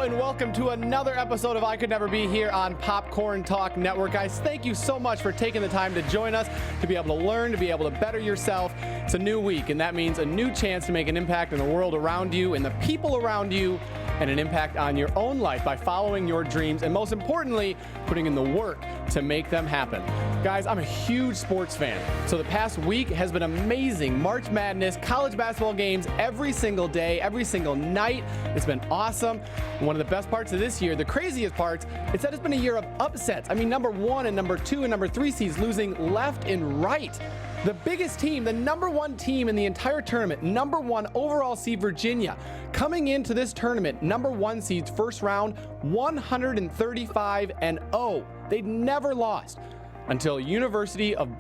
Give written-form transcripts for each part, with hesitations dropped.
and welcome to another episode of I Could Never Be here on Popcorn Talk Network. Guys, thank you so much for taking the time to join us, to be able to learn, to be able to better yourself. It's a new week, and that means a new chance to make an impact in the world around you and the people around you, and an impact on your own life by following your dreams and, most importantly, putting in the work to make them happen. Guys, I'm a huge sports fan, so the past week has been amazing. March Madness, college basketball games every single day, every single night. It's been awesome. And one of the best parts of this year, the craziest parts, is that it's been a year of upsets. I mean, number 1 and number 2 and number 3 seeds losing left and right. The biggest team, the number 1 team in the entire tournament, number 1 overall seed Virginia, coming into this tournament, number 1 seeds first round, 135-0. They'd never lost until University of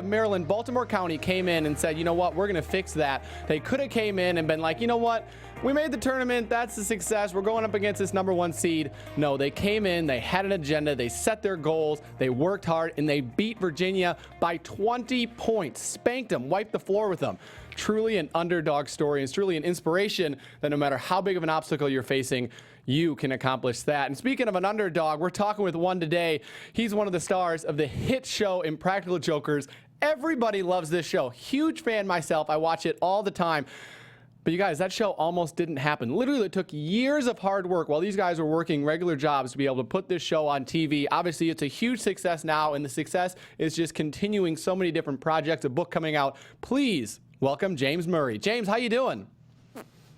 Maryland, Baltimore County came in and said, you know what, we're going to fix that. They could have came in and been like, you know what, we made the tournament, that's a success, we're going up against this number 1 seed. No, they came in, they had an agenda, they set their goals, they worked hard, and they beat Virginia by 20 points, spanked them, wiped the floor with them. Truly an underdog story, and it's truly an inspiration that no matter how big of an obstacle you're facing, you can accomplish that. And speaking of an underdog, we're talking with one today. He's one of the stars of the hit show Impractical Jokers. Everybody loves this show. Huge fan myself. I watch it all the time. But you guys, that show almost didn't happen. Literally, it took years of hard work while these guys were working regular jobs to be able to put this show on TV. Obviously, it's a huge success now, and the success is just continuing so many different projects, a book coming out. Please welcome James Murray. James, how you doing?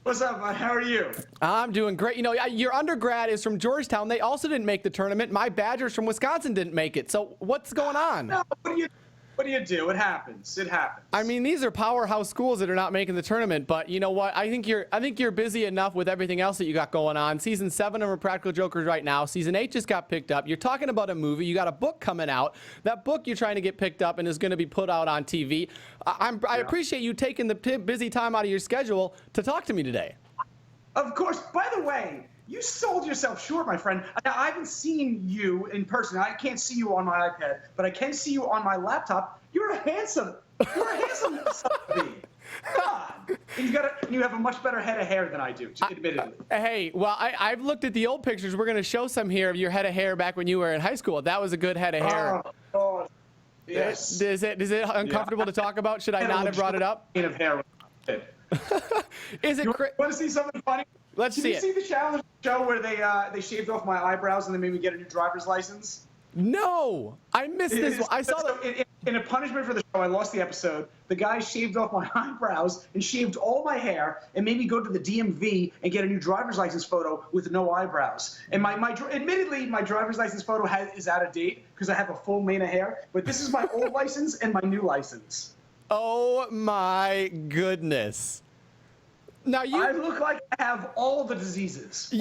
What's up, man? How are you? I'm doing great. You know, your undergrad is from Georgetown. They also didn't make the tournament. My Badgers from Wisconsin didn't make it. So what's going on? No, what do you do? It happens. It happens. I mean, these are powerhouse schools that are not making the tournament. But you know what? I think you're busy enough with everything else that you got going on. Season 7 of Impractical Jokers right now. Season 8 just got picked up. You're talking about a movie. You got a book coming out. That book you're trying to get picked up and is going to be put out on TV. I appreciate you taking the busy time out of your schedule to talk to me today. Of course. By the way, you sold yourself short, my friend. I haven't seen you in person. I can't see you on my iPad, but I can see you on my laptop. You're a handsome son of me. God. And you have a much better head of hair than I do, admittedly. Hey, well, I've looked at the old pictures. We're going to show some here of your head of hair back when you were in high school. That was a good head of hair. Oh, yes. Is it uncomfortable to talk about? Should I not have brought it up? Of hair. Is it? You want to see something funny? Let's see it. Did you see the challenge show where they shaved off my eyebrows and they made me get a new driver's license? No, I missed this. I saw that. In a punishment for the show, I lost the episode. The guy shaved off my eyebrows and shaved all my hair and made me go to the DMV and get a new driver's license photo with no eyebrows. And admittedly, my driver's license photo is out of date because I have a full mane of hair. But this is my old license and my new license. Oh my goodness! Now I look like I have all the diseases.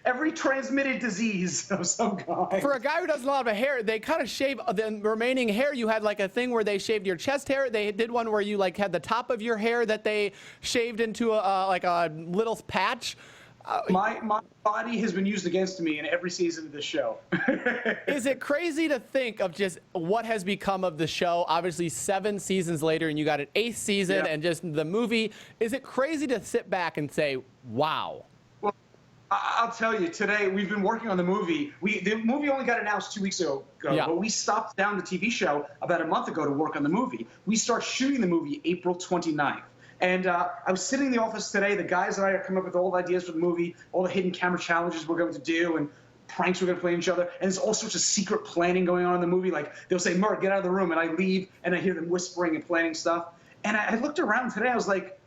Every transmitted disease of some kind. For a guy who doesn't have a lot of hair, they kind of shave the remaining hair. You had like a thing where they shaved your chest hair. They did one where you like had the top of your hair that they shaved into like a little patch. My body has been used against me in every season of this show. Is it crazy to think of just what has become of the show? Obviously, 7 seasons later, and you got an 8th season, and just the movie. Is it crazy to sit back and say, wow? Well, I'll tell you, today we've been working on the movie. The movie only got announced 2 weeks ago, but we stopped down the TV show about a month ago to work on the movie. We start shooting the movie April 29th. And I was sitting in the office today. The guys and I are coming up with all the ideas for the movie, all the hidden camera challenges we're going to do, and pranks we're going to play each other. And there's all sorts of secret planning going on in the movie. Like they'll say, "Murr, get out of the room," and I leave, and I hear them whispering and planning stuff. And I looked around today. I was like,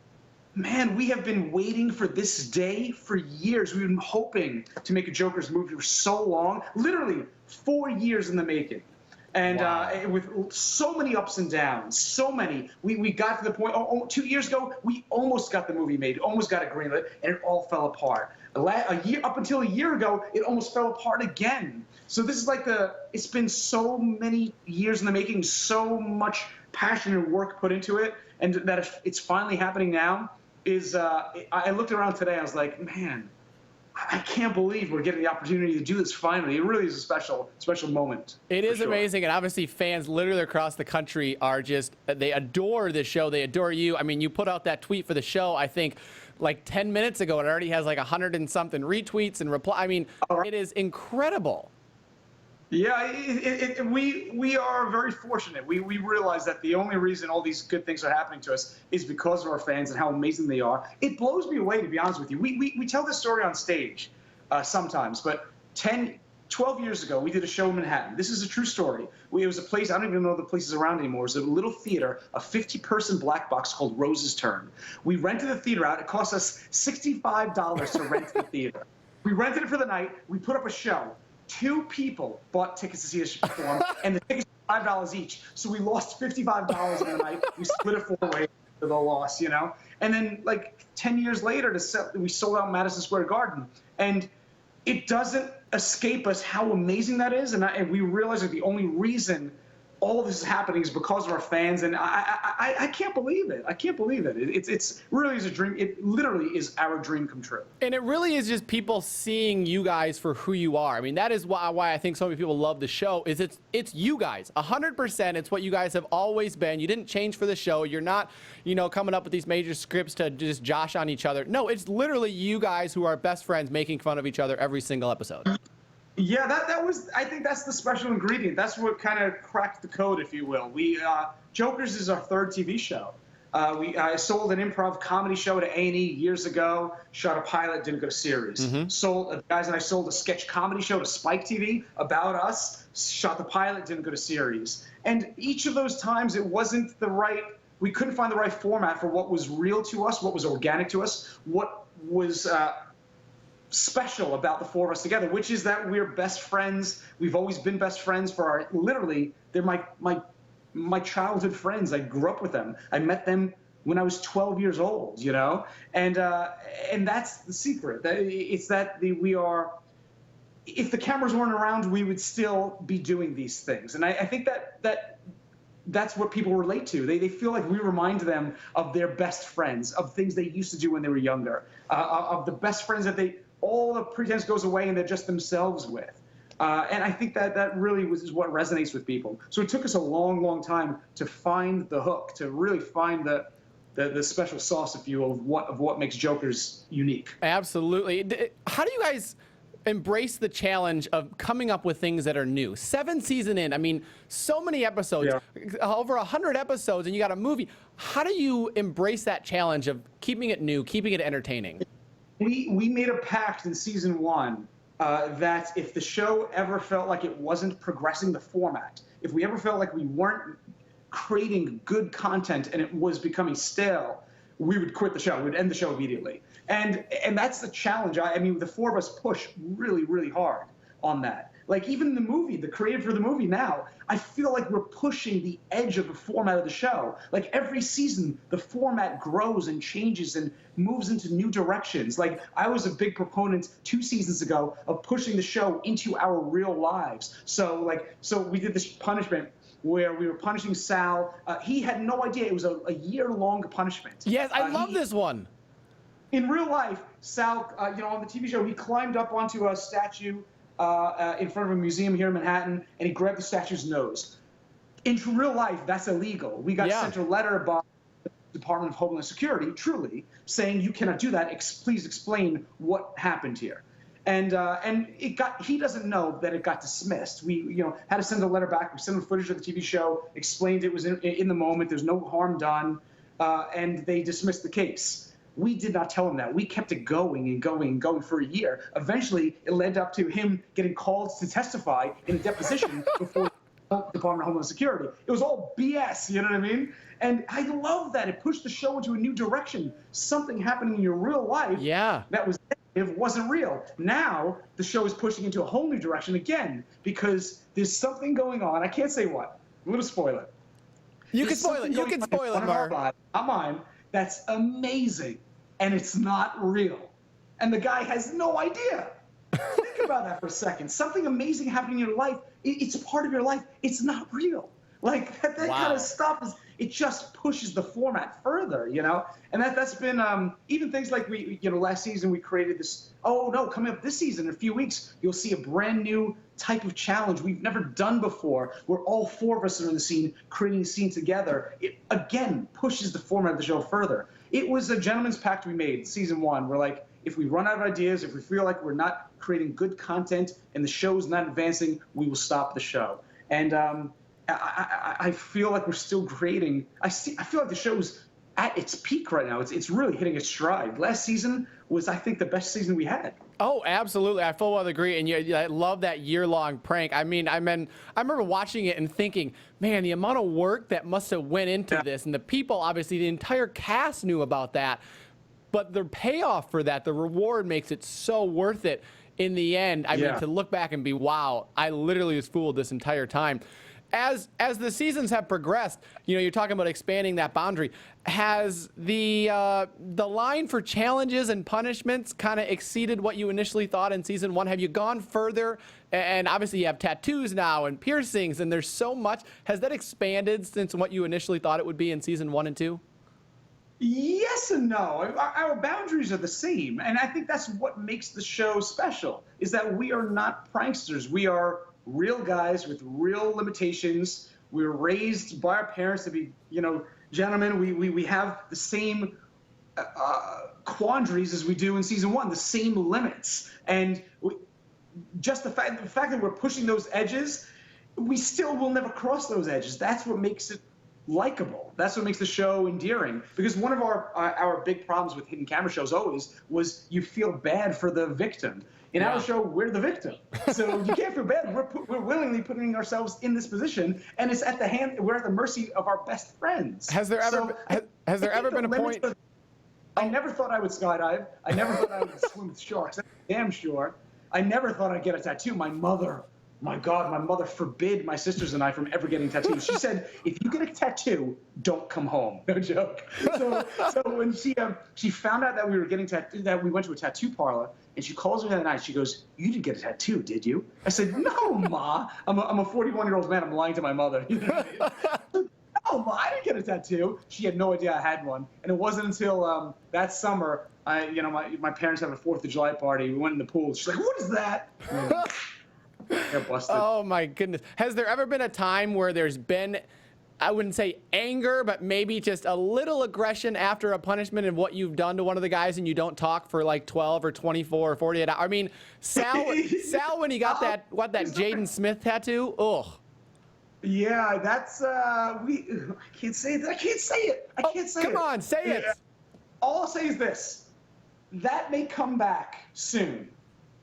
man, we have been waiting for this day for years. We've been hoping to make a Jokers movie for so long, literally 4 years in the making. And with so many ups and downs, so many, we got to the point, 2 years ago, we almost got the movie made, almost got it greenlit, and it all fell apart. Up until a year ago, it almost fell apart again. So this is like it's been so many years in the making, so much passion and work put into it, and that it's finally happening now. I looked around today, I was like, man, I can't believe we're getting the opportunity to do this finally. It really is a special moment. It is amazing, and obviously fans literally across the country are they adore this show. They adore you. I mean, you put out that tweet for the show. I think like 10 minutes ago. It already has like 100 and something retweets and reply. I mean, it is incredible. Yeah, we are very fortunate. We realize that the only reason all these good things are happening to us is because of our fans and how amazing they are. It blows me away, to be honest with you. We tell this story on stage sometimes, but 12 years ago, we did a show in Manhattan. This is a true story. It was a place, I don't even know the places around anymore. It was a little theater, a 50-person black box called Rose's Turn. We rented the theater out. It cost us $65 to rent the theater. We rented it for the night. We put up a show. 2 people bought tickets to see us perform, and the tickets were $5 each. So we lost $55 in the night. We split it 4 ways for the loss, you know? And then, like, 10 years later, we sold out Madison Square Garden. And it doesn't escape us how amazing that is. And we realize that the only reason all of this is happening is because of our fans, and I can't believe it. I can't believe it. It's really is a dream. It literally is our dream come true. And it really is just people seeing you guys for who you are. I mean, that is why I think so many people love the show. Is it's you guys 100%. It's what you guys have always been. You didn't change for the show. You're not, you know, coming up with these major scripts to just josh on each other. No, it's literally you guys who are best friends making fun of each other every single episode. Yeah, that was, I think that's the special ingredient. That's what kind of cracked the code, if you will. Jokers is our 3rd TV show. I sold an improv comedy show to A&E years ago, shot a pilot, didn't go to series. Guys and I sold a sketch comedy show to Spike TV about us, shot the pilot, didn't go to series. And each of those times it wasn't we couldn't find the right format for what was real to us, what was organic to us, what was special about the 4 of us together, which is that we're best friends. We've always been best friends for literally, they're my childhood friends. I grew up with them. I met them when I was 12 years old, you know? And that's the secret. It's that if the cameras weren't around, we would still be doing these things. And I think that's what people relate to. They feel like we remind them of their best friends, of things they used to do when they were younger, of the best friends that all the pretense goes away and they're just themselves with. And I think that really is what resonates with people. So it took us a long, long time to find the hook, to really find the special sauce, if you will, of what makes Jokers unique. Absolutely. How do you guys embrace the challenge of coming up with things that are new? 7 seasons in, I mean, so many episodes, over 100 episodes, and you got a movie. How do you embrace that challenge of keeping it new, keeping it entertaining? We made a pact in season 1 that if the show ever felt like it wasn't progressing the format, if we ever felt like we weren't creating good content and it was becoming stale, we would quit the show. We would end the show immediately. And that's the challenge. I mean, the 4 of us push really, really hard on that. Like even the movie, the creative for the movie now, I feel like we're pushing the edge of the format of the show. Like every season, the format grows and changes and moves into new directions. Like I was a big proponent 2 seasons ago of pushing the show into our real lives. So we did this punishment where we were punishing Sal. He had no idea it was a year-long punishment. Yes, I love this one. In real life, Sal, on the TV show, he climbed up onto a statue in front of a museum here in Manhattan, and he grabbed the statue's nose. In real life, that's illegal. We got sent a letter by the Department of Homeland Security, truly, saying you cannot do that. Please explain what happened here. And he doesn't know that it got dismissed. We had to send a letter back. We sent him footage of the TV show, explained it was in the moment. There's no harm done, and they dismissed the case. We did not tell him that. We kept it going and going and going for a year. Eventually, it led up to him getting called to testify in a deposition before the Department of Homeland Security. It was all BS, you know what I mean? And I love that. It pushed the show into a new direction. Something happening in your real life that was negative wasn't real. Now, the show is pushing into a whole new direction again because there's something going on. I can't say what. I'm going to spoil it. You can spoil it. You can spoil it, Mar. Not mine. That's amazing, and it's not real. And the guy has no idea. Think about that for a second. Something amazing happening in your life, it's part of your life. It's not real. Like, that kind of stuff, it just pushes the format further, you know? And that's been, even things like last season we created this, coming up this season, in a few weeks, you'll see a brand new type of challenge we've never done before, where all 4 of us are in the scene, creating a scene together. It, again, pushes the format of the show further. it was a gentleman's pact we made in season 1. We're like, if we run out of ideas, if we feel like we're not creating good content and the show's not advancing, we will stop the show. And I feel like we're still creating. I feel like the show's at its peak right now. It's really hitting its stride. Last season was, I think, the best season we had. Oh, absolutely. I full well agree. And I love that year-long prank. I mean, I remember watching it and thinking, man, the amount of work that must have went into this. And the people, obviously, the entire cast knew about that. But the payoff for that, the reward makes it so worth it in the end. I mean, to look back and be, wow, I literally was fooled this entire time. As the seasons have progressed, you're talking about expanding that boundary. Has the line for challenges and punishments kind of exceeded what you initially thought in season 1? Have you gone further? And obviously you have tattoos now and piercings, and there's so much. Has that expanded since what you initially thought it would be in season 1 and 2? Yes and no. Our boundaries are the same, and I think that's what makes the show special, is that we are not pranksters. We are real guys with real limitations. We were raised by our parents to be, gentlemen. We have the same quandaries as we do in season 1, the same limits. And just the fact that we're pushing those edges, we still will never cross those edges. That's what makes it likable. That's what makes the show endearing. Because one of our big problems with hidden camera shows always was you feel bad for the victim. In our show, we're the victim, so you can't feel bad. We're willingly putting ourselves in this position, and it's we're at the mercy of our best friends. Has there ever been a point? I never thought I would skydive. I never thought I would swim with sharks. I'm damn sure. I never thought I'd get a tattoo. My mother forbid my sisters and I from ever getting tattoos. She said, if you get a tattoo, don't come home. No joke. So when she found out that we were getting that we went to a tattoo parlor, and she calls me that night. She goes, "You didn't get a tattoo, did you?" I said, "No, Ma. I'm a 41-year-old man. I'm lying to my mother." "No, Ma, I didn't get a tattoo." She had no idea I had one, and it wasn't until that summer, my parents had a 4th of July party. We went in the pool. She's like, "What is that?" Busted. Oh my goodness. Has there ever been a time where there's been, I wouldn't say anger, but maybe just a little aggression after a punishment and what you've done to one of the guys, and you don't talk for like 12 or 24 or 48 hours? I mean, Sal when he got that Jaden Smith tattoo, ugh. Yeah, that's I can't say that. I can't say it. I can't say it. Come on, say it. All I'll say is this: that may come back soon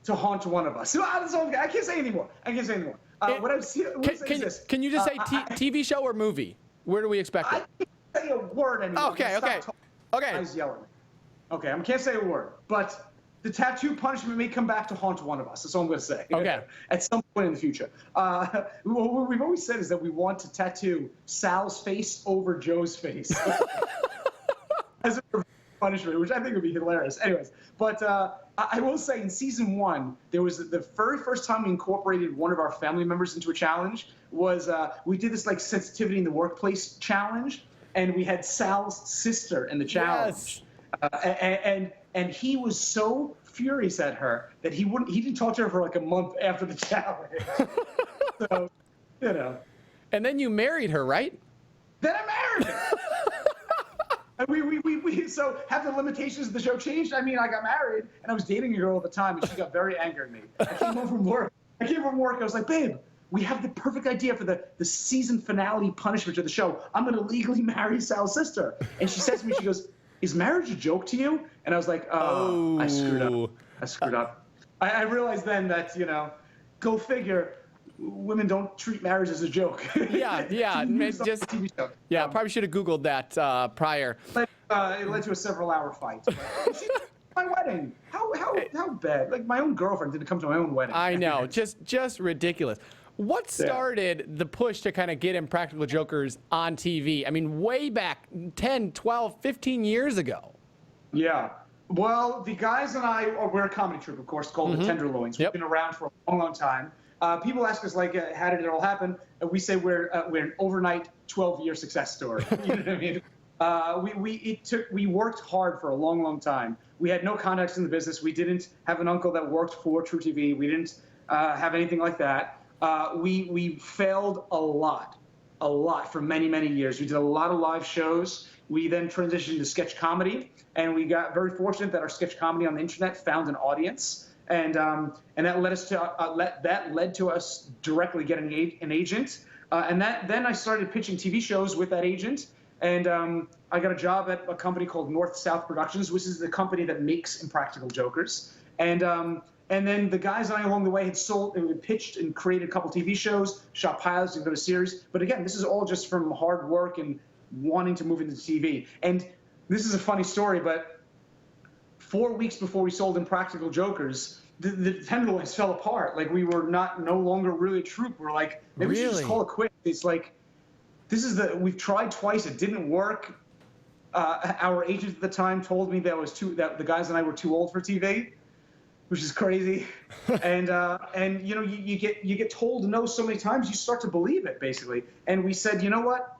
to haunt one of us. So I can't say anymore. What I'm saying is this. Can you just say TV show or movie? Where do we expect it? I can't say a word anymore. Okay. Guys yelling at me. Okay, I can't say a word. But the tattoo punishment may come back to haunt one of us. That's all I'm going to say. Okay. At some point in the future. What we've always said is that we want to tattoo Sal's face over Joe's face. As a punishment, which I think would be hilarious. Anyways, but I will say in season 1, there was the very first time we incorporated one of our family members into a challenge was we did this like sensitivity in the workplace challenge, and we had Sal's sister in the challenge. Yes. And he was so furious at her that he didn't talk to her for like a month after the challenge. So, And then you married her, right? Then I married her. We so have the limitations of the show changed? I mean, I got married and I was dating a girl at the time, and she got very angry at me. I came home from work. I was like, "Babe, we have the perfect idea for the season finale punishment of the show. I'm going to legally marry Sal's sister." And she says to me, she goes, "Is marriage a joke to you?" And I was like, "Oh, I screwed up. I realized then that, go figure. Women don't treat marriage as a joke." Yeah. Probably should have Googled that prior. It led to a several-hour fight. My wedding. How bad? Like, my own girlfriend didn't come to my own wedding. I know. just ridiculous. What started the push to kind of get Impractical Jokers on TV? I mean, way back 10, 12, 15 years ago. Yeah. Well, the guys and we're a comedy troupe, of course, called the Tenderloins. We've been around for a long, long time. People ask us, like, how did it all happen? We say we're an overnight 12-year success story. You know what I mean? We worked hard for a long, long time. We had no contacts in the business. We didn't have an uncle that worked for TruTV. We didn't have anything like that. We failed a lot. a lot for many, many years. We did a lot of live shows. We then transitioned to sketch comedy, and we got very fortunate that our sketch comedy on the internet found an audience. And that led us to us directly getting an agent, then I started pitching TV shows with that agent, and I got a job at a company called North South Productions, which is the company that makes Impractical Jokers, and then the guys and I along the way had pitched and created a couple TV shows, shot pilots and go to series. But again, this is all just from hard work and wanting to move into TV. And this is a funny story, but 4 weeks before we sold Impractical Jokers, the Tenderloins fell apart. Like, we were no longer really a troupe. We're like, maybe we should just call it quits. It's like, we've tried twice, it didn't work. Our agent at the time told me that the guys and I were too old for TV, which is crazy. and you know, you get told no so many times, you start to believe it, basically. And we said, you know what?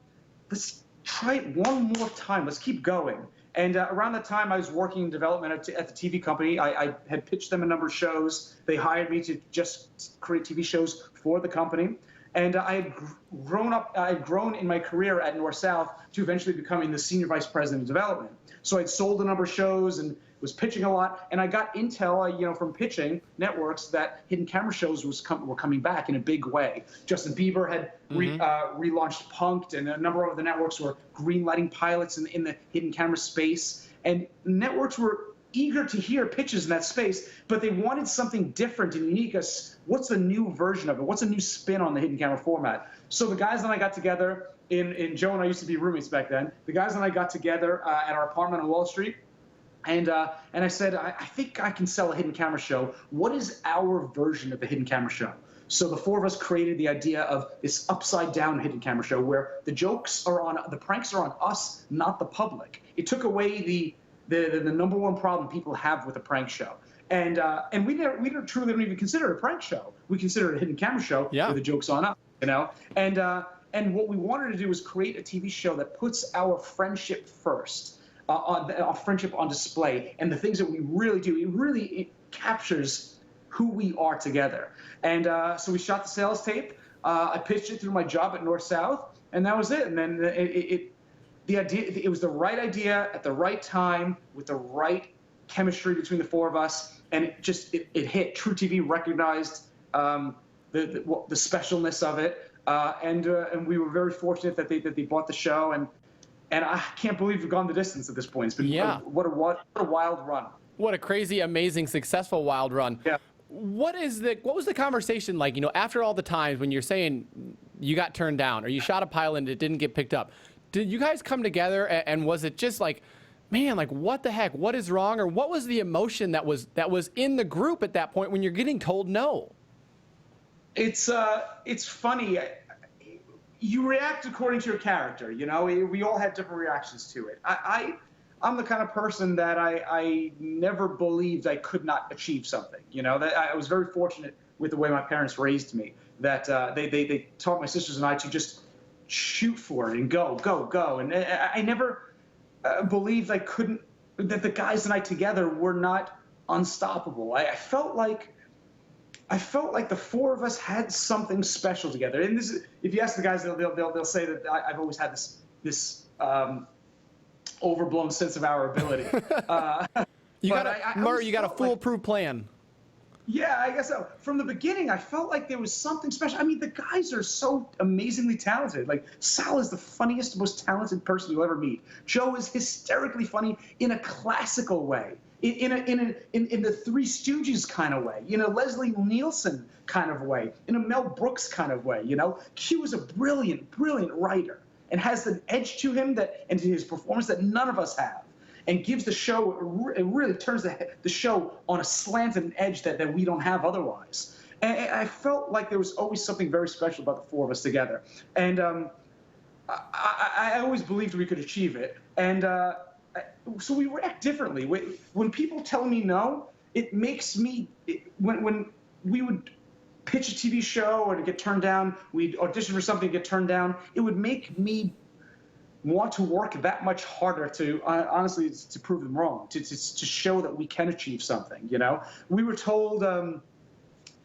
Let's try it one more time. Let's keep going. And around that time, I was working in development at the TV company. I had pitched them a number of shows. They hired me to just create TV shows for the company. And I had grown in my career at North South to eventually becoming the senior vice president of development. So I'd sold a number of shows and was pitching a lot. And I got intel, you know, from pitching networks that hidden camera shows were coming back in a big way. Justin Bieber had relaunched Punk'd, and a number of the networks were greenlighting pilots in the hidden camera space. And networks were eager to hear pitches in that space, but they wanted something different and unique. What's the new version of it? What's a new spin on the hidden camera format? So the guys and I got together, Joe and I used to be roommates back then. The guys and I got together at our apartment on Wall Street, and I said, I think I can sell a hidden camera show. What is our version of the hidden camera show? So the four of us created the idea of this upside down hidden camera show where the pranks are on us, not the public. It took away the number one problem people have with a prank show. And we truly don't even consider it a prank show. We consider it a hidden camera show where the joke's on us, you know? And what we wanted to do was create a TV show that puts our friendship first, our friendship on display, and the things that we really do. It captures who we are together. And so we shot the sales tape. I pitched it through my job at North South, and that was it. And then it was the right idea at the right time with the right chemistry between the four of us, and it hit. TruTV recognized the specialness of it, and we were very fortunate that they bought the show, and I can't believe we've gone the distance at this point. It's been what a wild run. What a crazy, amazing, successful wild run. Yeah. What was the conversation like? You know, after all the times when you're saying you got turned down or you shot a pilot and it didn't get picked up, did you guys come together and was it just like, man, like what the heck? What is wrong? Or what was the emotion that was in the group at that point when you're getting told no? It's funny. You react according to your character. You know, we all have different reactions to it. I'm the kind of person that I never believed I could not achieve something. You know, that I was very fortunate with the way my parents raised me, that they taught my sisters and I to just shoot for it and go. And I never believed that the guys and I together were not unstoppable. I felt like the four of us had something special together. And this is, if you ask the guys, they'll say that I've always had this overblown sense of our ability. You got a foolproof plan. Yeah, I guess so. From the beginning, I felt like there was something special. I mean, the guys are so amazingly talented. Like, Sal is the funniest, most talented person you'll ever meet. Joe is hysterically funny in a classical way, in the Three Stooges kind of way, in a Leslie Nielsen kind of way, in a Mel Brooks kind of way. You know, Q is a brilliant, brilliant writer and has an edge to him and to his performance that none of us have. And gives the show, it really turns the show on a slant and an edge that we don't have otherwise. And I felt like there was always something very special about the four of us together. And I always believed we could achieve it. And so we react differently. When people tell me no, it makes me, when we would pitch a TV show and get turned down, we'd audition for something and get turned down, it would make me want to work that much harder to honestly to prove them wrong, to show that we can achieve something. You know, we were told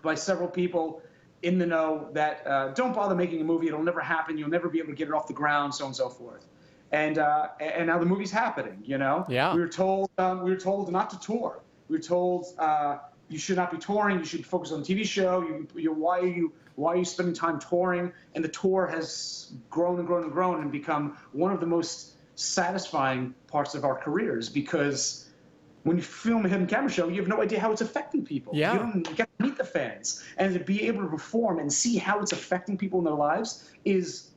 by several people, in the know that don't bother making a movie. It'll never happen. You'll never be able to get it off the ground, so on and so forth. And now the movie's happening. Yeah. We were told not to tour. We were told you should not be touring. You should focus on the TV show. Why are you spending time touring? And the tour has grown and grown and grown and become one of the most satisfying parts of our careers, because when you film a hidden camera show, you have no idea how it's affecting people. Yeah. You don't get to meet the fans. And to be able to perform and see how it's affecting people in their lives is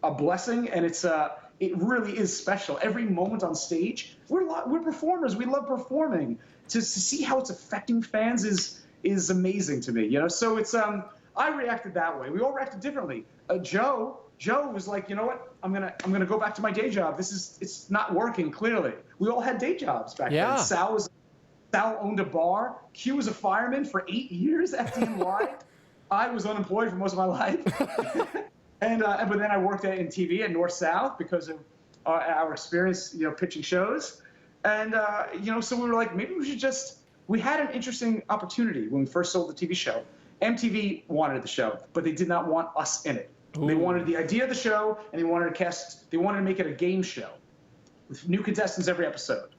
a blessing, and it really is special. Every moment on stage, we're performers. We love performing. To see how it's affecting fans is amazing to me. So it's I reacted that way. We all reacted differently. Joe was like, you know what? I'm gonna go back to my day job. It's not working, clearly. We all had day jobs back then. Sal owned a bar. Q was a fireman for 8 years at FDNY. I was unemployed for most of my life. But then I worked in TV at North South because of our experience, pitching shows. And so we were like, maybe we had an interesting opportunity when we first sold the TV show. MTV wanted the show, but they did not want us in it. Ooh. They wanted the idea of the show, and they wanted to make it a game show with new contestants every episode.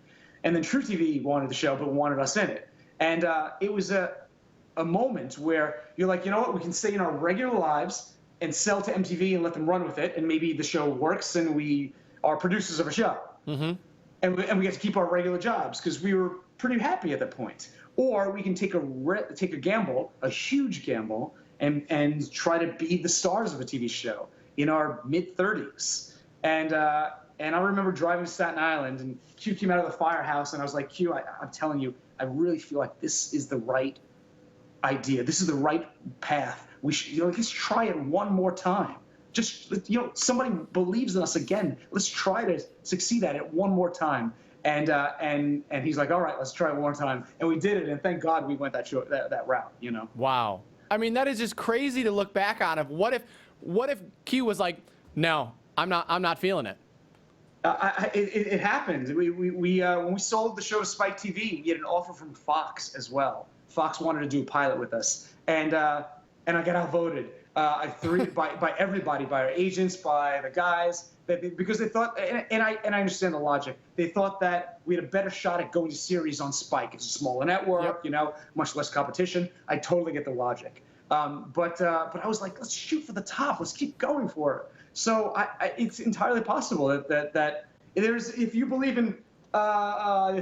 And then TruTV wanted the show, but wanted us in it. And it was a moment where you're like, you know what, we can stay in our regular lives and sell to MTV and let them run with it, and maybe the show works and we are producers of a show. Mm-hmm. And we get to keep our regular jobs because we were pretty happy at that point. Or we can take a gamble, a huge gamble, and try to be the stars of a TV show in our mid-30s. And I remember driving to Staten Island, and Q came out of the firehouse, and I was like, Q, I'm telling you, I really feel like this is the right idea. This is the right path. We should, let's try it one more time. Just, somebody believes in us again. Let's try to succeed at it one more time. And he's like, all right, let's try it one more time. And we did it, and thank God we went that route, Wow. I mean, that is just crazy to look back on. What if Q was like, no, I'm not feeling it. It happened. When we sold the show to Spike TV, we had an offer from Fox as well. Fox wanted to do a pilot with us, and I got outvoted. By everybody, by our agents, by the guys, because they thought, and I understand the logic. They thought that we had a better shot at going to series on Spike. It's a smaller network, yep. Much less competition. I totally get the logic. But I was like, let's shoot for the top. Let's keep going for it. So it's entirely possible that there's, if you believe in the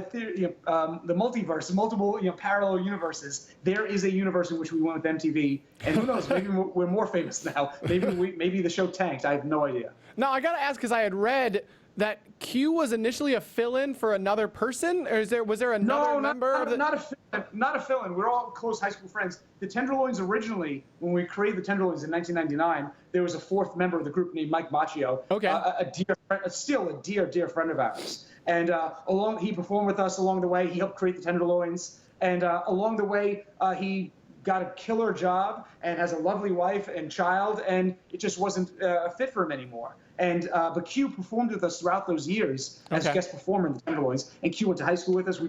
multiverse, multiple parallel universes, there is a universe in which we went with MTV, and who knows, maybe we're more famous now. Maybe the show tanked. I have no idea. Now I gotta ask, because I had read that Q was initially a fill-in for another person, or was there another member? Not a fill-in. We're all close high school friends. The Tenderloins originally, when we created the Tenderloins in 1999, there was a fourth member of the group named Mike Macchio. Okay. A dear friend, still a dear friend of ours. And he performed with us along the way. He helped create the Tenderloins. And along the way, he got a killer job and has a lovely wife and child, and it just wasn't a fit for him anymore. And but Q performed with us throughout those years as a guest performer in the Tenderloins. And Q went to high school with us.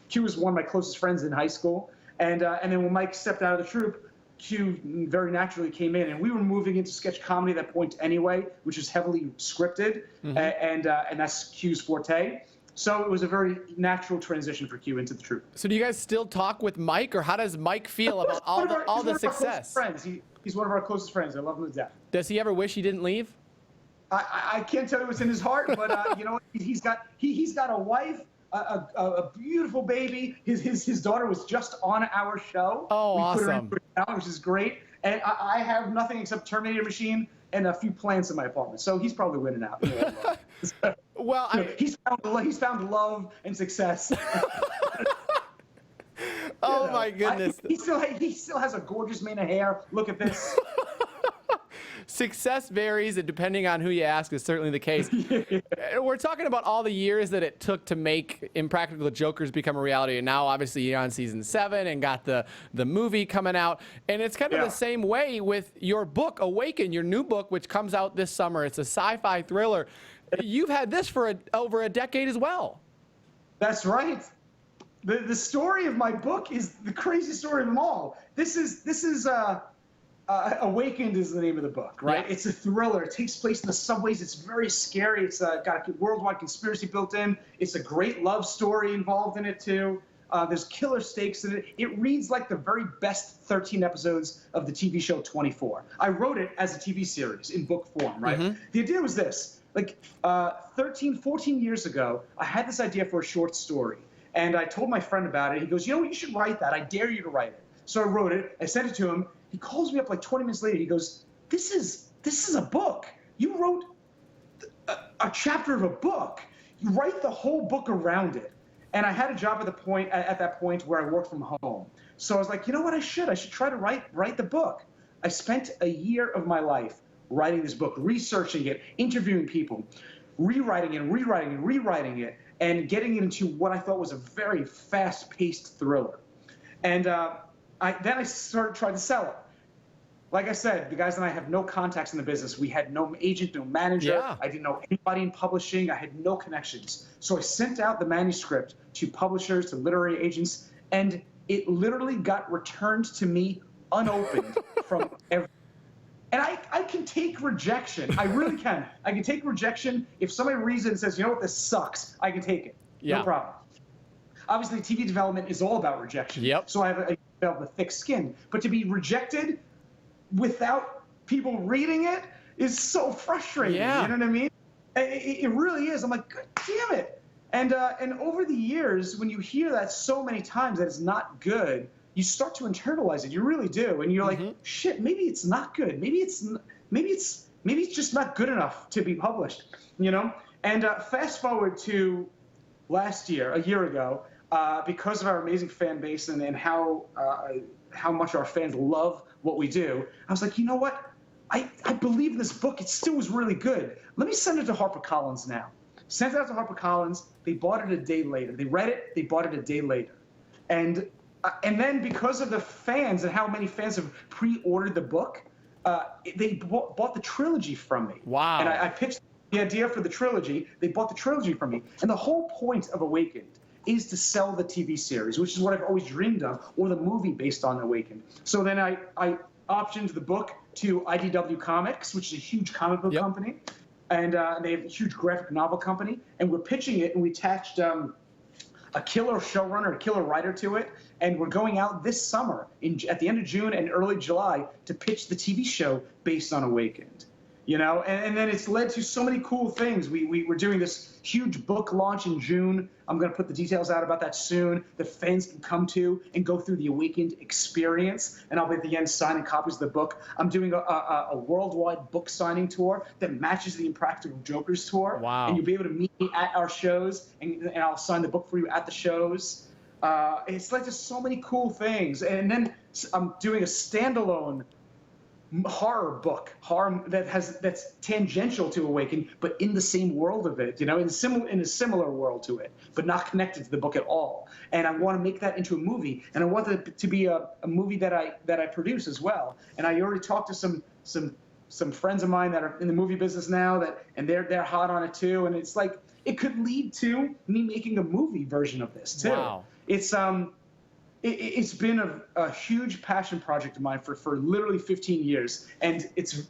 Q was one of my closest friends in high school. And then when Mike stepped out of the troupe, Q very naturally came in, and we were moving into sketch comedy at that point anyway, which is heavily scripted, and that's Q's forte. So it was a very natural transition for Q into the troupe. So do you guys still talk with Mike, or how does Mike feel about all the success? Friends. He's one of our closest friends. I love him to death. Does he ever wish he didn't leave? I can't tell you what's in his heart, but he's got a wife, a beautiful baby. His daughter was just on our show. Oh, awesome! Put her in now, which is great. And I have nothing except Terminator machine and a few plants in my apartment. So he's probably winning out. Well, he's found love and success. Oh my goodness! He still has a gorgeous mane of hair. Look at this. Success varies, and depending on who you ask is certainly the case. We're talking about all the years that it took to make Impractical Jokers become a reality, and now obviously you're on season 7 and got the movie coming out, and it's kind of the same way with your book, Awaken, your new book, which comes out this summer. It's a sci-fi thriller. You've had this for over a decade as well. That's right. The story of my book is the craziest story of them all. This is Awakened is the name of the book, right? Yeah. It's a thriller. It takes place in the subways. It's very scary. It's got a worldwide conspiracy built in. It's a great love story involved in it, too. There's killer stakes in it. It reads like the very best 13 episodes of the TV show 24. I wrote it as a TV series in book form, right? Mm-hmm. The idea was this. Like 13, 14 years ago, I had this idea for a short story. And I told my friend about it. He goes, you know what, you should write that. I dare you to write it. So I wrote it. I sent it to him. He calls me up like 20 minutes later. He goes, this is a book. You wrote a chapter of a book. You write the whole book around it. And I had a job at that point where I worked from home. So I was like, you know what, I should try to write the book. I spent a year of my life writing this book, researching it, interviewing people, rewriting it, and getting it into what I thought was a very fast-paced thriller. And then I tried to sell it. Like I said, the guys and I have no contacts in the business. We had no agent, no manager. Yeah. I didn't know anybody in publishing. I had no connections. So I sent out the manuscript to publishers, to literary agents, and it literally got returned to me unopened from every. And I can take rejection. I really can. I can take rejection. If somebody reads it and says, you know what, this sucks, I can take it. Yeah. No problem. Obviously, TV development is all about rejection. Yep. So I have a thick skin. But to be rejected without people reading it is so frustrating. Yeah. You know what I mean? It really is. I'm like, God damn it. And over the years, when you hear that so many times that it's not good, you start to internalize it. You really do. And you're like, shit, maybe it's not good. Maybe it's just not good enough to be published, you know? And fast forward to last year, a year ago, because of our amazing fan base and how much our fans love what we do, I was like, you know what? I believe in this book. It still was really good. Let me send it to HarperCollins now. Sent it out to HarperCollins. They bought it a day later. They read it. They bought it a day later. And then because of the fans and how many fans have pre-ordered the book, they bought the trilogy from me. Wow. And I pitched the idea for the trilogy. They bought the trilogy from me. And the whole point of Awakened is to sell the TV series, which is what I've always dreamed of, or the movie based on Awakened. So then I optioned the book to IDW Comics, which is a huge comic book company. And they have a huge graphic novel company. And we're pitching it, and we attached a killer showrunner, a killer writer to it. And we're going out this summer, at the end of June and early July, to pitch the TV show based on Awakened. You know, and then it's led to so many cool things. We're doing this huge book launch in June. I'm going to put the details out about that soon. The fans can come to and go through the Awakened experience, and I'll be at the end signing copies of the book. I'm doing a worldwide book signing tour that matches the Impractical Jokers tour. Wow. And you'll be able to meet me at our shows, and I'll sign the book for you at the shows. It's like just so many cool things. And then I'm doing a standalone horror book, that's tangential to Awaken, but in the same world of it, you know, in a similar world to it, but not connected to the book at all. And I want to make that into a movie, and I want it to be a movie that I produce as well. And I already talked to some friends of mine that are in the movie business now, and they're hot on it too. And it's like it could lead to me making a movie version of this too. Wow. It's been a huge passion project of mine for literally 15 years. And it's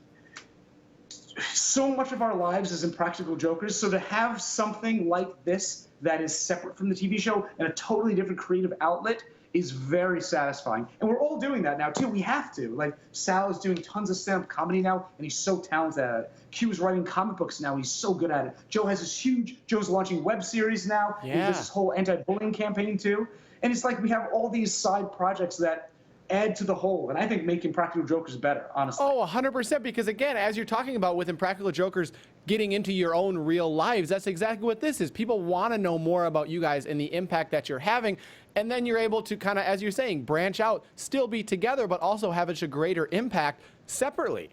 so much of our lives as Impractical Jokers. So to have something like this that is separate from the TV show and a totally different creative outlet is very satisfying. And we're all doing that now, too. We have to. Like, Sal is doing tons of stand-up comedy now, and he's so talented at it. Q is writing comic books now. He's so good at it. Joe's launching web series now. Yeah. He does this whole anti-bullying campaign, too. And it's like we have all these side projects that add to the whole, and I think make Impractical Jokers better, honestly. Oh, 100%, because again, as you're talking about with Impractical Jokers getting into your own real lives, that's exactly what this is. People want to know more about you guys and the impact that you're having, and then you're able to kind of, as you're saying, branch out, still be together, but also have a greater impact separately.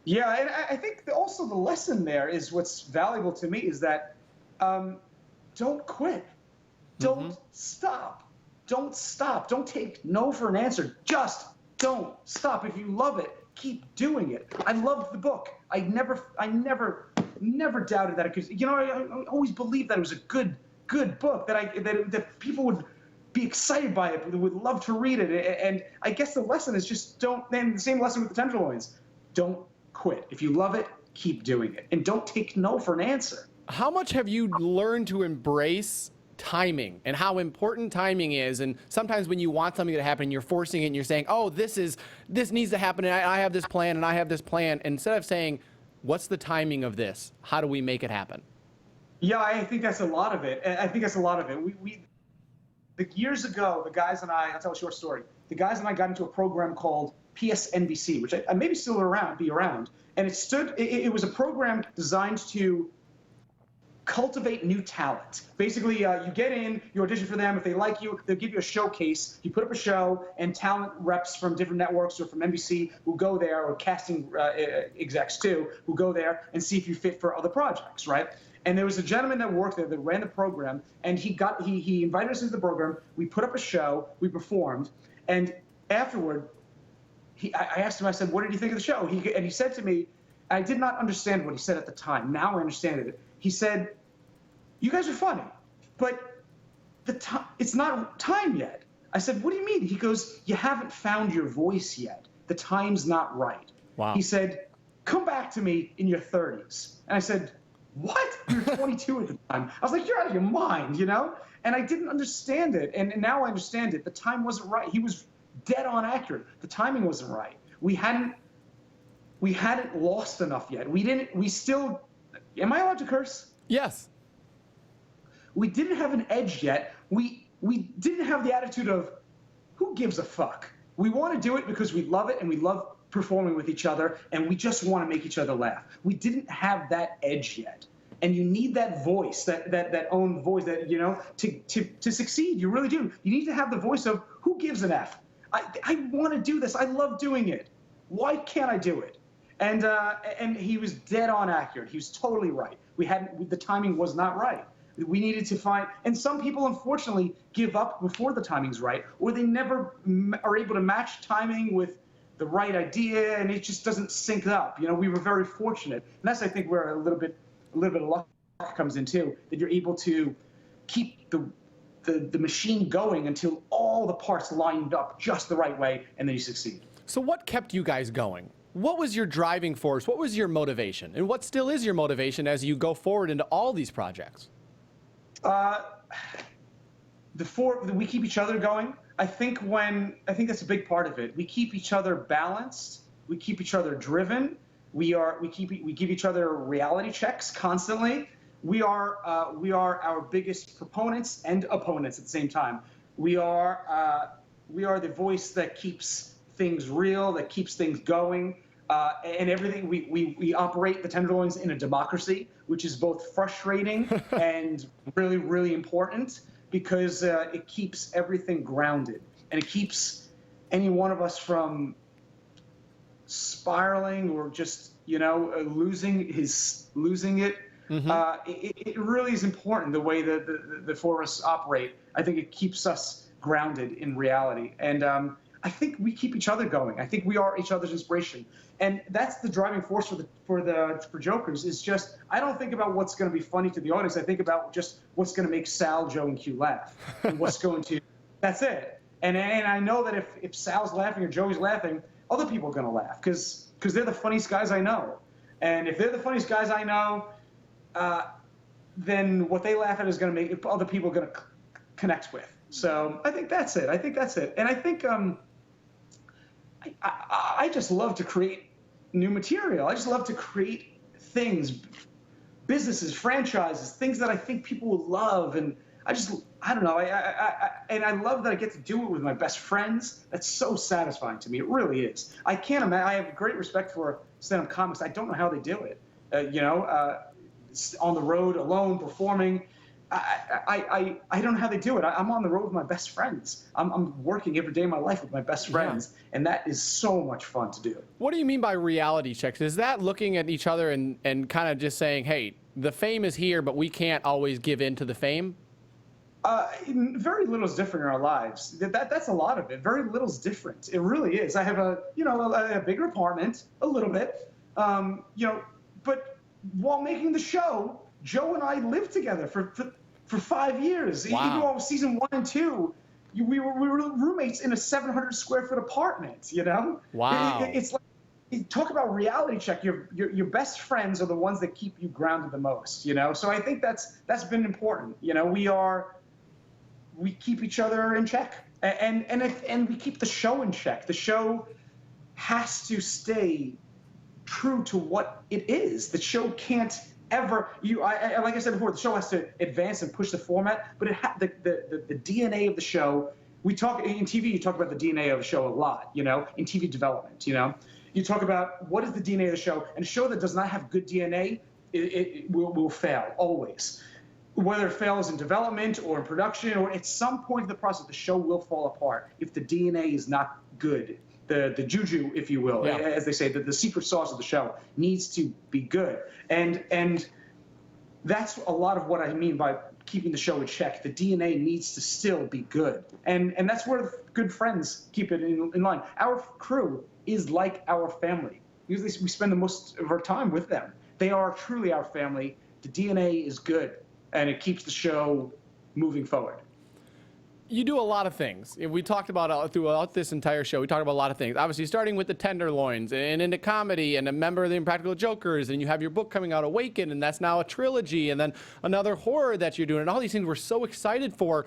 Yeah, and I think also the lesson there is what's valuable to me is that don't quit. Don't stop. Don't stop. Don't take no for an answer. Just don't stop. If you love it, keep doing it. I loved the book. I never doubted that it could. You know, I always believed that it was a good book. That people would be excited by it, would love to read it. And I guess the lesson is just don't, and the same lesson with the Tenderloins, don't quit. If you love it, keep doing it. And don't take no for an answer. How much have you learned to embrace timing and how important timing is? And sometimes when you want something to happen, you're forcing it and you're saying, oh, this needs to happen, and I have this plan, and I have this plan. And instead of saying, what's the timing of this? How do we make it happen? Yeah, I think that's a lot of it. Years ago, the guys and I'll tell a short story. The guys and I got into a program called PSNBC, which I maybe still be around. And it was a program designed to cultivate new talent. Basically, you get in, you audition for them. If they like you, they'll give you a showcase. You put up a show, and talent reps from different networks or from NBC will go there, or casting execs too, will go there and see if you fit for other projects, right? And there was a gentleman that worked there that ran the program, and he invited us into the program. We put up a show, we performed, and afterward, I asked him, I said, what did you think of the show? And he said to me, I did not understand what he said at the time. Now I understand it. He said, you guys are funny, but it's not time yet. I said, what do you mean? He goes, you haven't found your voice yet. The time's not right. Wow. He said, come back to me in your 30s. And I said, what? You were 22 at the time. I was like, you're out of your mind, you know? And I didn't understand it. And now I understand it. The time wasn't right. He was dead on accurate. The timing wasn't right. We hadn't lost enough yet. We still, am I allowed to curse? Yes. We didn't have an edge yet. We didn't have the attitude of, who gives a fuck? We want to do it because we love it and we love performing with each other, and we just want to make each other laugh. We didn't have that edge yet. And you need that voice, that own voice, that, you know, to succeed. You really do. You need to have the voice of, who gives an F? I want to do this. I love doing it. Why can't I do it? And he was dead on accurate. He was totally right. The timing was not right. We needed to find, and some people unfortunately give up before the timing's right, or they never are able to match timing with the right idea, and it just doesn't sync up. You know, we were very fortunate, and that's, I think, where a little bit of luck comes in too, that you're able to keep the machine going until all the parts lined up just the right way, and then you succeed. So what kept you guys going? What was your driving force? What was your motivation? And what still is your motivation as you go forward into all these projects? We keep each other going. I think that's a big part of it. We keep each other balanced. We keep each other driven. We give each other reality checks constantly. We are our biggest proponents and opponents at the same time. We are the voice that keeps things real, that keeps things going, and everything. We operate the Tenderloins in a democracy, which is both frustrating and really, really important, because it keeps everything grounded, and it keeps any one of us from spiraling or just, you know, losing it. Mm-hmm. It really is important the way the four of us operate. I think it keeps us grounded in reality, and I think we keep each other going. I think we are each other's inspiration, and that's the driving force for Jokers. Is just, I don't think about what's going to be funny to the audience. I think about just what's going to make Sal, Joe, and Q laugh, and what's going to. That's it. And I know that if Sal's laughing or Joey's laughing, other people are going to laugh because they're the funniest guys I know, and if they're the funniest guys I know, then what they laugh at is going to make other people going to connect with. So I think that's it. And I think I just love to create new material. I just love to create things, businesses, franchises, things that I think people will love. And I don't know. And I love that I get to do it with my best friends. That's so satisfying to me. It really is. I can't imagine. I have great respect for stand-up comics. I don't know how they do it. On the road, alone, performing. I don't know how they do it. I'm on the road with my best friends. I'm working every day of my life with my best friends, and that is so much fun to do. What do you mean by reality checks? Is that looking at each other and kind of just saying, hey, the fame is here, but we can't always give in to the fame? Very little is different in our lives. That's a lot of it. Very little is different. It really is. I have a bigger apartment, a little bit, but while making the show, Joe and I lived together for 5 years. Wow. Even though season 1 and 2, we were roommates in a 700 square foot apartment. You know, wow. It's like, you talk about reality check. Your best friends are the ones that keep you grounded the most. You know, so I think that's been important. You know, we keep each other in check, and we keep the show in check. The show has to stay true to what it is. The show can't ever, like I said before, the show has to advance and push the format, but the DNA of the show, we talk in TV, you talk about the DNA of the show a lot, you know, in TV development, you know. You talk about what is the DNA of the show, and a show that does not have good DNA, it will fail, always. Whether it fails in development or in production, or at some point in the process, the show will fall apart if the DNA is not good. The juju, if you will, yeah. As they say, the secret sauce of the show needs to be good. And that's a lot of what I mean by keeping the show in check. The DNA needs to still be good. And that's where good friends keep it in line. Our crew is like our family. Usually we spend the most of our time with them. They are truly our family. The DNA is good, and it keeps the show moving forward. You do a lot of things. We talked about throughout this entire show, we talked about a lot of things. Obviously, starting with the Tenderloins and into comedy and a member of the Impractical Jokers, and you have your book coming out, Awaken, and that's now a trilogy, and then another horror that you're doing, and all these things we're so excited for.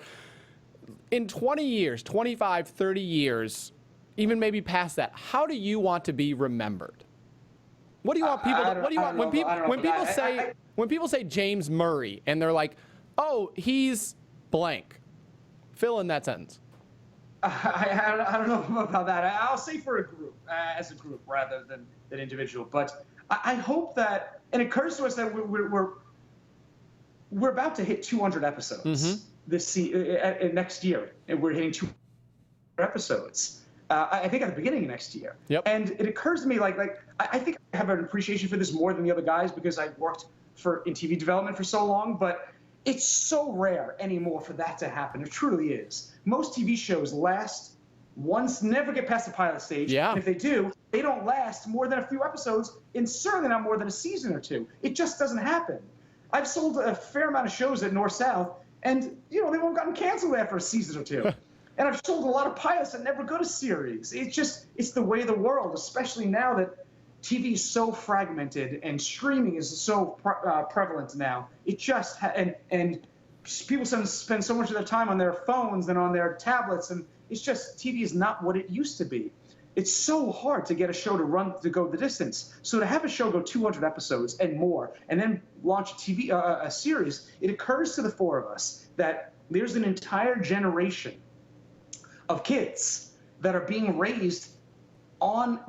In 20 years, 25, 30 years, even maybe past that, how do you want to be remembered? What do you want people to, what do you want when people say James Murray and they're like, "Oh, he's blank." Fill in that sentence. I don't know about that. I'll say for a group, as a group rather than individual. But I hope that, and it occurs to us that we're about to hit 200 episodes next year, and we're hitting 200 episodes. I think at the beginning of next year. Yep. And it occurs to me like I think I have an appreciation for this more than the other guys because I've worked in TV development for so long, but it's so rare anymore for that to happen. It truly is. Most TV shows last once, never get past the pilot stage. Yeah. And if they do, they don't last more than a few episodes, and certainly not more than a season or two. It just doesn't happen. I've sold a fair amount of shows at North South, and you know, they've all gotten canceled after a season or two. And I've sold a lot of pilots that never go to series. It's the way of the world, especially now that TV is so fragmented and streaming is so prevalent now. It just and people spend so much of their time on their phones and on their tablets, and it's just TV is not what it used to be. It's so hard to get a show to go the distance. So to have a show go 200 episodes and more, and then launch a series, it occurs to the four of us that there's an entire generation of kids that are being raised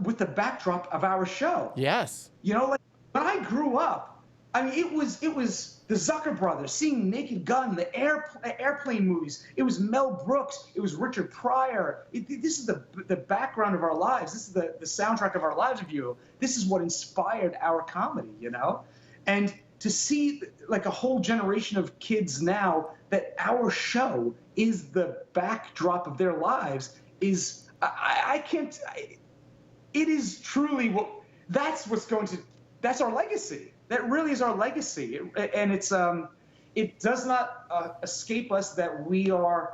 with the backdrop of our show. Yes. You know, like when I grew up, I mean, it was the Zucker brothers, seeing Naked Gun, the airplane movies. It was Mel Brooks. It was Richard Pryor. This is the background of our lives. This is the soundtrack of our lives, if you will. This is what inspired our comedy, you know? And to see like a whole generation of kids now that our show is the backdrop of their lives is, I can't... It is truly that's our legacy. That really is our legacy. And it does not escape us that we're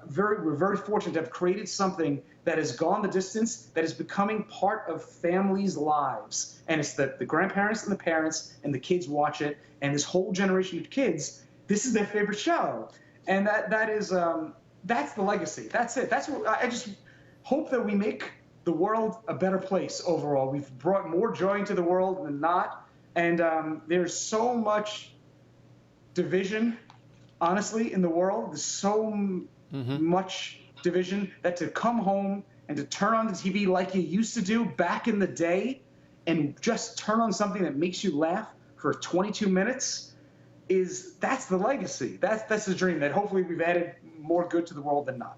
very fortunate to have created something that has gone the distance, that is becoming part of families' lives. And it's the grandparents and the parents and the kids watch it, and this whole generation of kids, this is their favorite show. And that's the legacy. That's it. That's what I just hope that we make the world a better place overall. We've brought more joy into the world than not. And there's so much division, honestly, in the world. There's so much division that to come home and to turn on the TV like you used to do back in the day and just turn on something that makes you laugh for 22 minutes that's the legacy. That's the dream that hopefully we've added more good to the world than not.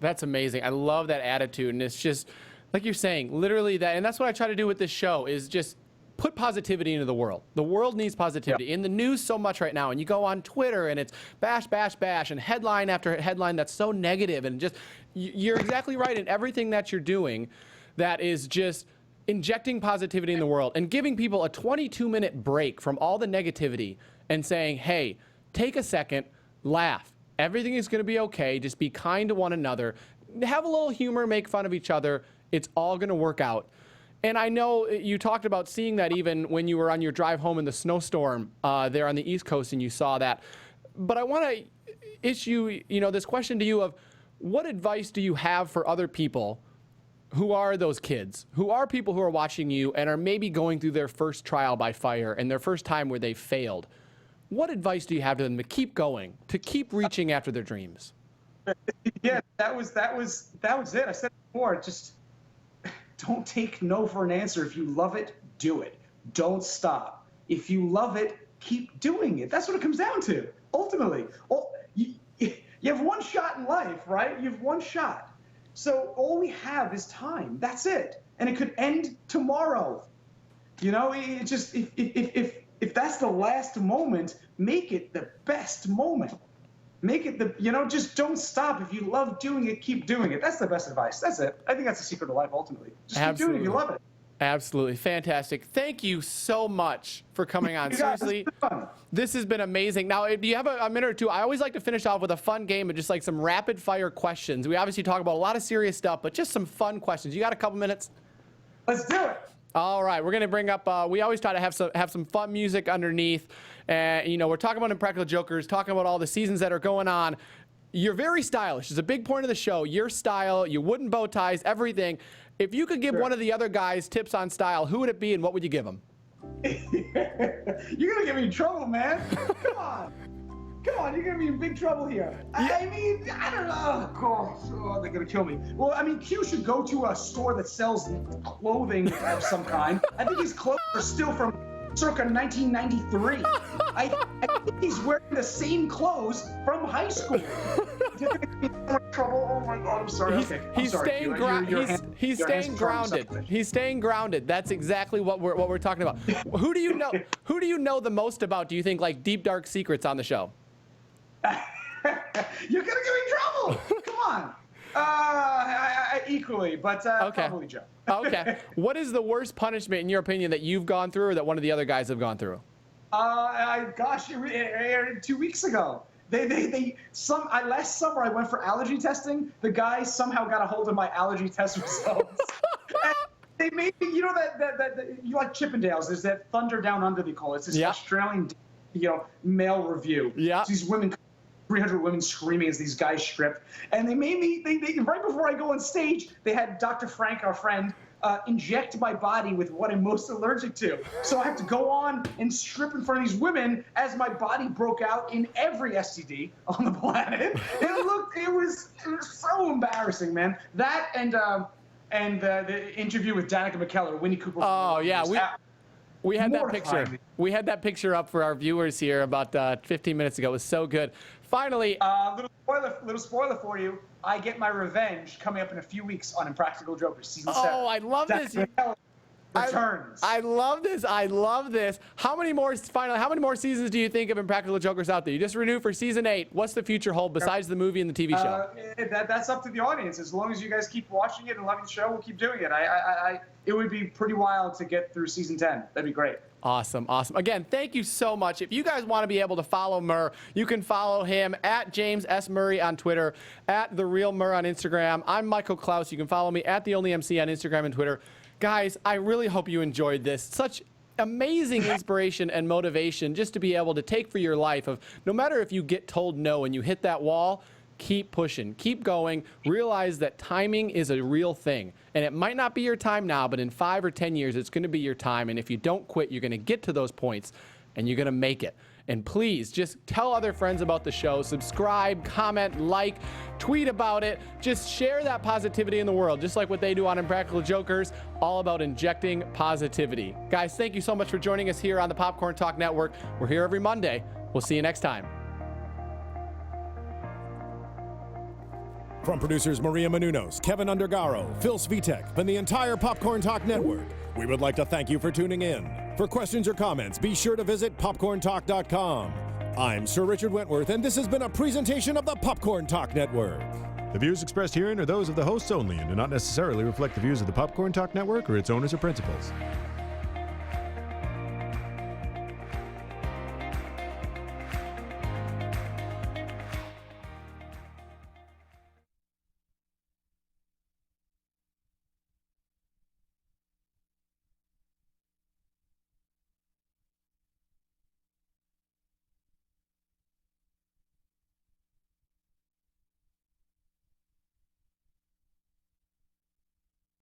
That's amazing. I love that attitude. And it's just, like you're saying, literally that. And that's what I try to do with this show is just put positivity into the world. The world needs positivity. Yep. In the news so much right now, and you go on Twitter and it's bash, bash, bash, and headline after headline that's so negative, and just, you're exactly right in everything that you're doing that is just injecting positivity in the world and giving people a 22-minute break from all the negativity and saying, hey, take a second, laugh, Everything is going to be okay. Just be kind to one another. Have a little humor, make fun of each other. It's all going to work out. And I know you talked about seeing that even when you were on your drive home in the snowstorm there on the East Coast and you saw that. But I want to issue, this question to you of what advice do you have for other people who are those kids, who are people who are watching you and are maybe going through their first trial by fire and their first time where they failed? What advice do you have to them to keep going, to keep reaching after their dreams? Yeah, that was it. I said it before, just don't take no for an answer. If you love it, do it. Don't stop. If you love it, keep doing it. That's what it comes down to, ultimately. You have one shot in life, right? You have one shot. So all we have is time. That's it. And it could end tomorrow. It just, if that's the last moment, make it the best moment. Make it just don't stop. If you love doing it, keep doing it. That's the best advice. That's it. I think that's the secret of life, ultimately. Just keep doing it if you love it. Absolutely. Fantastic. Thank you so much for coming on. Seriously, this has been amazing. Now, do you have a minute or two? I always like to finish off with a fun game of just like some rapid fire questions. We obviously talk about a lot of serious stuff, but just some fun questions. You got a couple minutes? Let's do it. All right. We're going to bring up, we always try to have some fun music underneath. We're talking about Impractical Jokers, talking about all the seasons that are going on. You're very stylish. It's a big point of the show. Your style, your wooden bow ties, everything. If you could give one of the other guys tips on style, who would it be and what would you give him? You're going to get me in trouble, man. Come on. Come on, you're going to be in big trouble here. I mean, I don't know. Oh, they're going to kill me. Well, I mean, Q should go to a store that sells clothing of some kind. I think his clothes are still from circa 1993. I think he's wearing the same clothes from high school. You're going to be in trouble. Oh my God, I'm sorry. He's staying grounded. He's staying grounded. That's exactly what we're talking about. Who do you know? Who do you know the most about? Do you think like deep dark secrets on the show? You're gonna get me in trouble. Come on. Equally, but okay. Probably Joe. Okay. What is the worst punishment, in your opinion, that you've gone through or that one of the other guys have gone through? Gosh, 2 weeks ago. Last summer I went for allergy testing. The guy somehow got a hold of my allergy test results. They made me, you like Chippendales. There's that Thunder Down Under, they call it. It's this Australian, male review. Yeah. So these women, 300 women screaming as these guys strip. And they made me, they right before I go on stage, they had Dr. Frank, our friend, inject my body with what I'm most allergic to. So I have to go on and strip in front of these women as my body broke out in every STD on the planet. It was so embarrassing, man. That and the interview with Danica McKellar, Winnie Cooper. Oh yeah, we had that picture. We had that picture up for our viewers here about 15 minutes ago. It was so good. Finally, little spoiler for you. I get my revenge coming up in a few weeks on Impractical Jokers season 7. Oh, I love this. Returns. I love this. I love this. How many more seasons do you think of Impractical Jokers out there? You just renewed for season 8. What's the future hold besides the movie and the TV show? That's up to the audience. As long as you guys keep watching it and loving the show, we'll keep doing it. It would be pretty wild to get through season 10. That'd be great. Awesome, awesome. Again, thank you so much. If you guys want to be able to follow Murr, you can follow him at James S. Murray on Twitter, at The Real Murr on Instagram. I'm Michael Clouse. You can follow me at The Only MC on Instagram and Twitter. Guys, I really hope you enjoyed this. Such amazing inspiration and motivation just to be able to take for your life of no matter if you get told no and you hit that wall, keep pushing, keep going, realize that timing is a real thing. And it might not be your time now, but in 5 or 10 years, it's going to be your time. And if you don't quit, you're going to get to those points and you're going to make it. And please just tell other friends about the show, subscribe, comment, like, tweet about it. Just share that positivity in the world, just like what they do on Impractical Jokers, all about injecting positivity. Guys, thank you so much for joining us here on the Popcorn Talk Network. We're here every Monday. We'll see you next time. From producers Maria Menounos, Kevin Undergaro, Phil Svitek, and the entire Popcorn Talk Network, we would like to thank you for tuning in. For questions or comments, be sure to visit popcorntalk.com. I'm Sir Richard Wentworth, and this has been a presentation of the Popcorn Talk Network. The views expressed herein are those of the hosts only and do not necessarily reflect the views of the Popcorn Talk Network or its owners or principals.